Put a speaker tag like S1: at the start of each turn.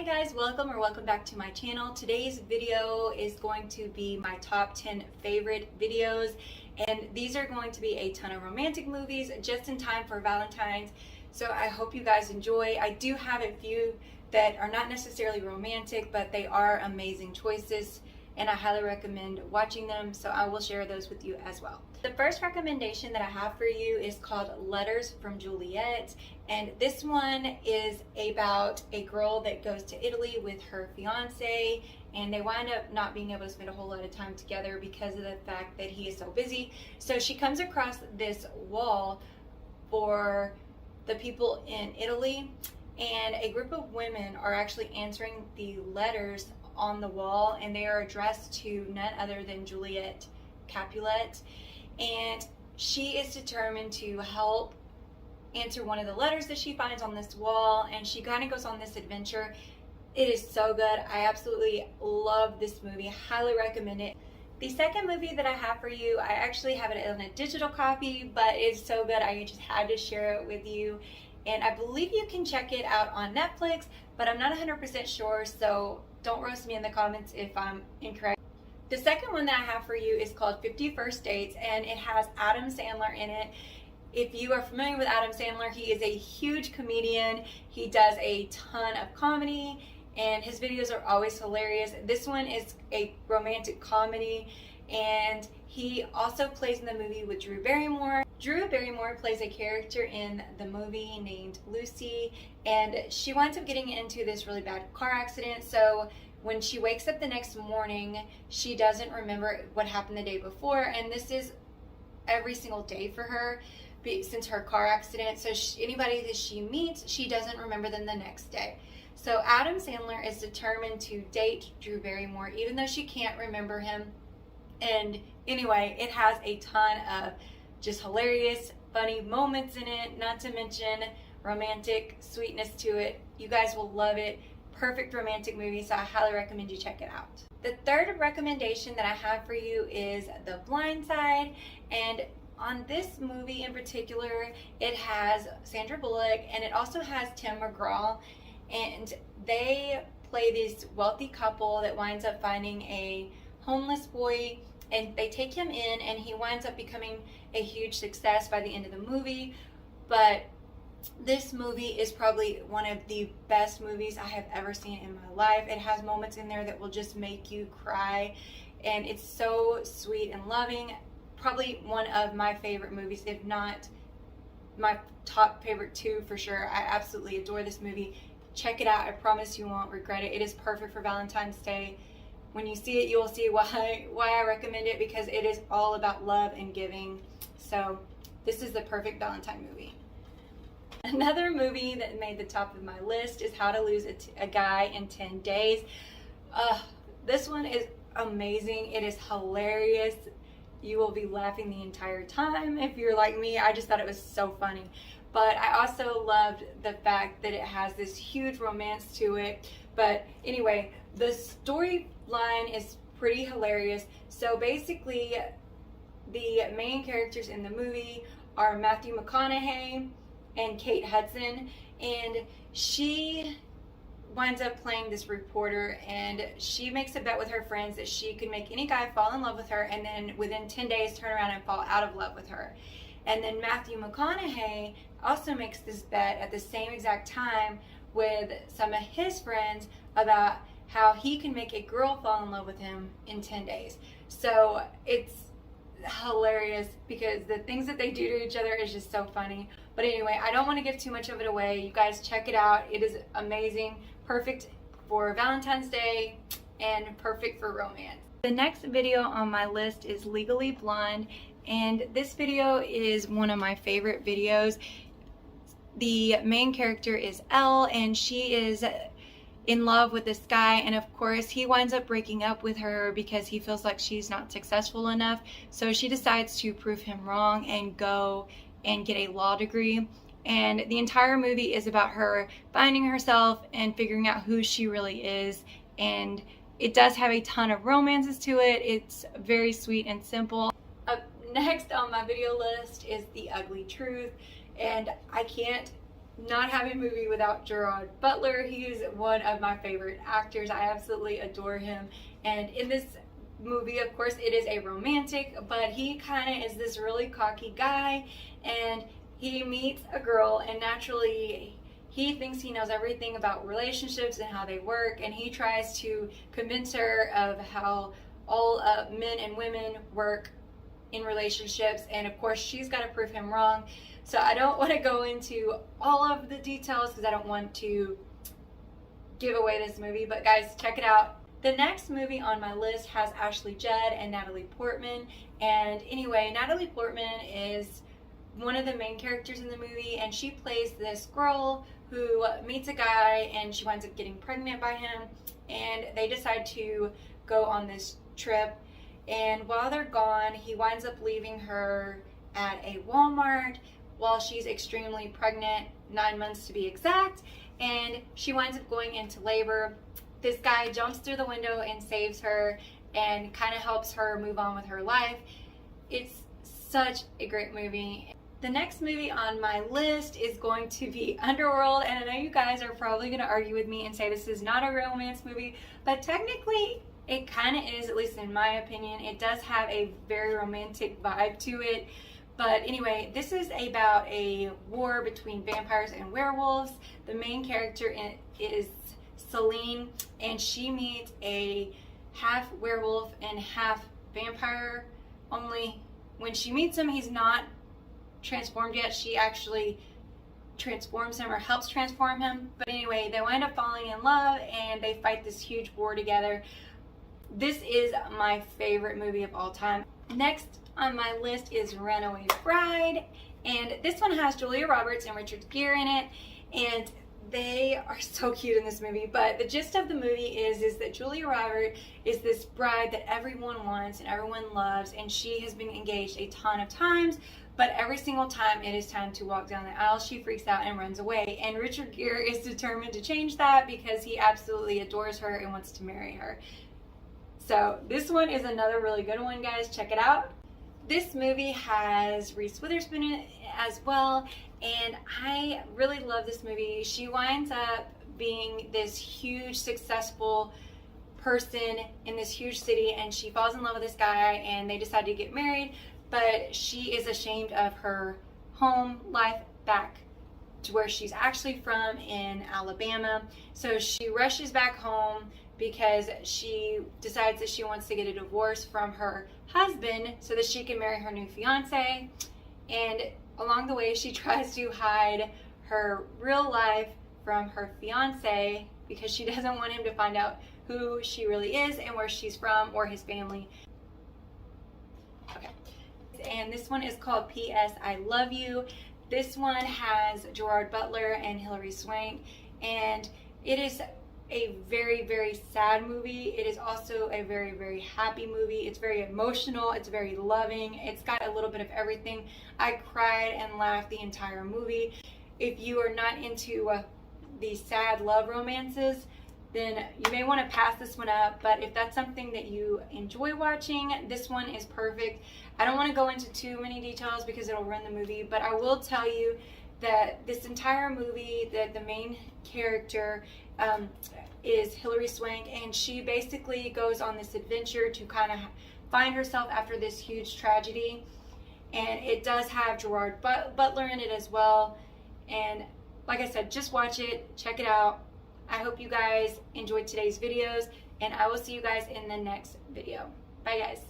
S1: Hi guys, welcome back to my channel. Today's video is going to be my top 10 favorite videos, and these are going to be a ton of romantic movies just in time for Valentine's. So I hope you guys enjoy. I do have a few that are not necessarily romantic, but they are amazing choices, and I highly recommend watching them, so I will share those with you as well. The first recommendation that I have for you is called Letters from Juliet, and this one is about a girl that goes to Italy with her fiance, and they wind up not being able to spend a whole lot of time together because of the fact that he is so busy. So she comes across this wall for the people in Italy, and a group of women are actually answering the letters on the wall, and they are addressed to none other than Juliet Capulet, and she is determined to help answer one of the letters that she finds on this wall, and she kind of goes on this adventure. It is so good. I absolutely love this movie. Highly recommend it. The second movie that I have for you, I actually have it in a digital copy, but it's so good I just had to share it with you. And I believe you can check it out on Netflix, but I'm not 100% sure, so don't roast me in the comments if I'm incorrect. The second one that I have for you is called 50 First Dates, and it has Adam Sandler in it. If you are familiar with Adam Sandler, he is a huge comedian. He does a ton of comedy, and his videos are always hilarious. This one is a romantic comedy, and he also plays in the movie with Drew Barrymore. Drew Barrymore plays a character in the movie named Lucy, and she winds up getting into this really bad car accident. So when she wakes up the next morning, she doesn't remember what happened the day before, and this is every single day for her since her car accident. So anybody that she meets, she doesn't remember them the next day. So Adam Sandler is determined to date Drew Barrymore even though she can't remember him. And anyway, it has a ton of just hilarious, funny moments in it, not to mention romantic sweetness to it. You guys will love it. Perfect romantic movie, so I highly recommend you check it out. The third recommendation that I have for you is The Blind Side, and on this movie in particular, it has Sandra Bullock, and it also has Tim McGraw, and they play this wealthy couple that winds up finding a homeless boy, and they take him in, and he winds up becoming a huge success by the end of the movie. But this movie is probably one of the best movies I have ever seen in my life. It has moments in there that will just make you cry, and it's so sweet and loving. Probably one of my favorite movies, if not my top favorite two for sure. I absolutely adore this movie. Check it out. I promise you won't regret it. It is perfect for Valentine's Day. When you see it, you will see why I recommend it, because it is all about love and giving. So this is the perfect Valentine movie. Another movie that made the top of my list is How to Lose a Guy in 10 Days. This one is amazing. It is hilarious. You will be laughing the entire time if you're like me. I just thought it was so funny. But I also loved the fact that it has this huge romance to it. But anyway, the storyline is pretty hilarious. So basically, the main characters in the movie are Matthew McConaughey and Kate Hudson, and she winds up playing this reporter, and she makes a bet with her friends that she could make any guy fall in love with her, and then within 10 days turn around and fall out of love with her. And then Matthew McConaughey also makes this bet at the same exact time with some of his friends about how he can make a girl fall in love with him in 10 days. So it's hilarious because the things that they do to each other is just so funny. But anyway, I don't want to give too much of it away. You guys check it out. It is amazing. Perfect for Valentine's Day and perfect for romance. The next video on my list is Legally Blonde, and this video is one of my favorite videos. The main character is Elle, and she is in love with this guy, and of course he winds up breaking up with her because he feels like she's not successful enough. So she decides to prove him wrong and go and get a law degree, and the entire movie is about her finding herself and figuring out who she really is. And it does have a ton of romances to it. It's very sweet and simple. Up next on my video list is The Ugly Truth, and I can't not have a movie without Gerard Butler. He is one of my favorite actors. I absolutely adore him. And in this movie, of course, it is a romantic, but he kind of is this really cocky guy, and he meets a girl, and naturally he thinks he knows everything about relationships and how they work, and he tries to convince her of how all men and women work in relationships, and of course she's got to prove him wrong. So I don't want to go into all of the details because I don't want to give away this movie, but guys, check it out. The next movie on my list has Ashley Judd and Natalie Portman, and anyway, Natalie Portman is one of the main characters in the movie, and she plays this girl who meets a guy and she winds up getting pregnant by him, and they decide to go on this trip, and while they're gone he winds up leaving her at a Walmart while she's extremely pregnant, 9 months to be exact, and she winds up going into labor. This guy jumps through the window and saves her and kind of helps her move on with her life. It's such a great movie. The next movie on my list is going to be Underworld, and I know you guys are probably going to argue with me and say this is not a romance movie, but technically it kind of is, at least in my opinion. It does have a very romantic vibe to it. But anyway, this is about a war between vampires and werewolves. The main character is Celine, and she meets a half werewolf and half vampire, only when she meets him he's not transformed yet. She actually transforms him or helps transform him. But anyway, they wind up falling in love and they fight this huge war together. This is my favorite movie of all time. Next on my list is Runaway Bride, and this one has Julia Roberts and Richard Gere in it, and they are so cute in this movie. But the gist of the movie is that Julia Roberts is this bride that everyone wants and everyone loves, and she has been engaged a ton of times, but every single time it is time to walk down the aisle, she freaks out and runs away. And Richard Gere is determined to change that because he absolutely adores her and wants to marry her. So this one is another really good one, guys. Check it out. This movie has Reese Witherspoon in it as well, and I really love this movie. She winds up being this huge, successful person in this huge city, and she falls in love with this guy, and they decide to get married, but she is ashamed of her home life back to where she's actually from in Alabama. So she rushes back home because she decides that she wants to get a divorce from her husband so that she can marry her new fiance. And along the way, she tries to hide her real life from her fiance because she doesn't want him to find out who she really is and where she's from or his family. Okay. And this one is called P.S. I Love You. This one has Gerard Butler and Hilary Swank, and it is a very, very sad movie. It is also a very, very happy movie. It's very emotional. It's very loving. It's got a little bit of everything. I cried and laughed the entire movie. If you are not into these sad love romances, then you may want to pass this one up. But if that's something that you enjoy watching, this one is perfect. I don't want to go into too many details because it'll ruin the movie, but I will tell you that this entire movie, that the main character is Hilary Swank, and she basically goes on this adventure to kind of find herself after this huge tragedy. And it does have Gerard Butler in it as well. And like I said, just watch it, check it out. I hope you guys enjoyed today's videos, and I will see you guys in the next video. Bye guys.